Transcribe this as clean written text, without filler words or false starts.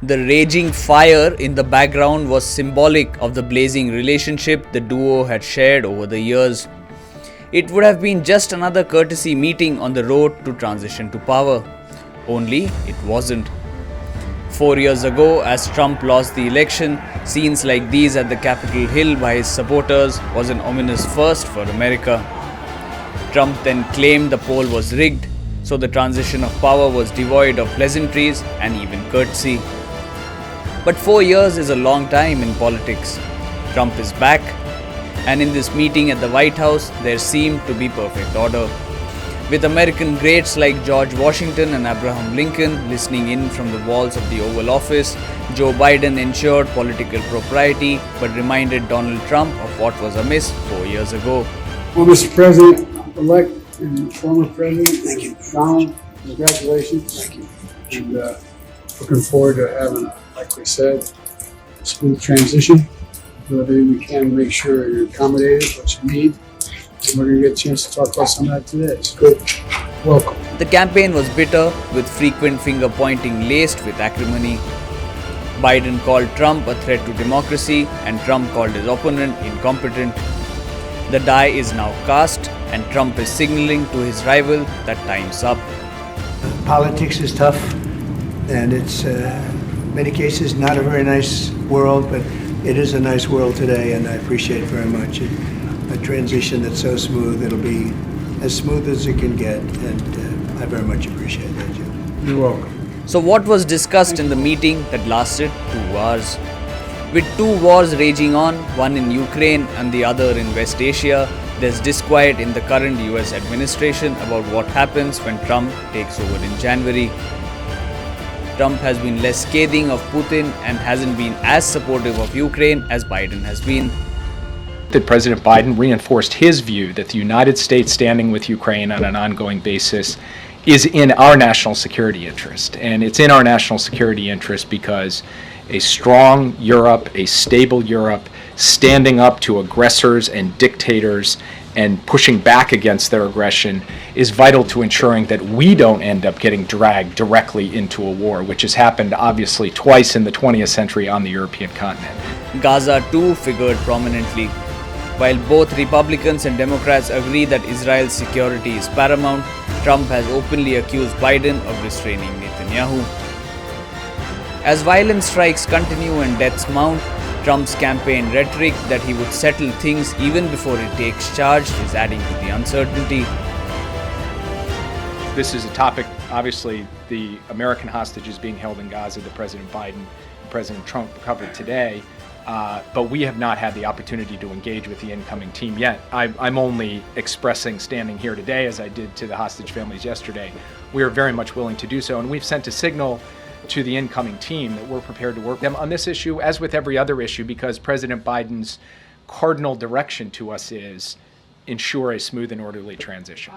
The raging fire in the background was symbolic of the blazing relationship the duo had shared over the years. It would have been just another courtesy meeting on the road to transition to power. Only it wasn't. 4 years ago, as Trump lost the election, scenes like these at the Capitol Hill by his supporters was an ominous first for America. Trump then claimed the poll was rigged, so the transition of power was devoid of pleasantries and even courtesy. But 4 years is a long time in politics. Trump is back, and in this meeting at the White House, there seemed to be perfect order. With American greats like George Washington and Abraham Lincoln listening in from the walls of the Oval Office, Joe Biden ensured political propriety but reminded Donald Trump of what was amiss 4 years ago. Well, Mr. President-elect and former President, Donald, congratulations. Thank you. And looking forward to having, like we said, a smooth transition. Whether we can make sure you're accommodated, what you need. And we're going to get a chance to talk about some of that today. So good. Welcome. The campaign was bitter, with frequent finger-pointing laced with acrimony. Biden called Trump a threat to democracy, and Trump called his opponent incompetent. The die is now cast, and Trump is signaling to his rival that time's up. Politics is tough, and it's in many cases not a very nice world, but it is a nice world today, and I appreciate it very much. A transition that's so smooth, it'll be as smooth as it can get, and I very much appreciate that, Jim. You're welcome. So what was discussed in the meeting that lasted 2 hours? With 2 wars raging on, one in Ukraine and the other in West Asia, there's disquiet in the current US administration about what happens when Trump takes over in January. Trump has been less scathing of Putin and hasn't been as supportive of Ukraine as Biden has been. That President Biden reinforced his view that the United States standing with Ukraine on an ongoing basis is in our national security interest. And it's in our national security interest because a strong Europe, a stable Europe, standing up to aggressors and dictators and pushing back against their aggression is vital to ensuring that we don't end up getting dragged directly into a war, which has happened obviously twice in the 20th century on the European continent. Gaza too figured prominently. While both Republicans and Democrats agree that Israel's security is paramount, Trump has openly accused Biden of restraining Netanyahu. As violent strikes continue and deaths mount, Trump's campaign rhetoric that he would settle things even before he takes charge is adding to the uncertainty. This is a topic, obviously, the American hostages being held in Gaza that President Biden and President Trump covered today. But we have not had the opportunity to engage with the incoming team yet. I'm only expressing, standing here today, as I did to the hostage families yesterday, we are very much willing to do so. And we've sent a signal to the incoming team that we're prepared to work with them on this issue, as with every other issue, because President Biden's cardinal direction to us is ensure a smooth and orderly transition.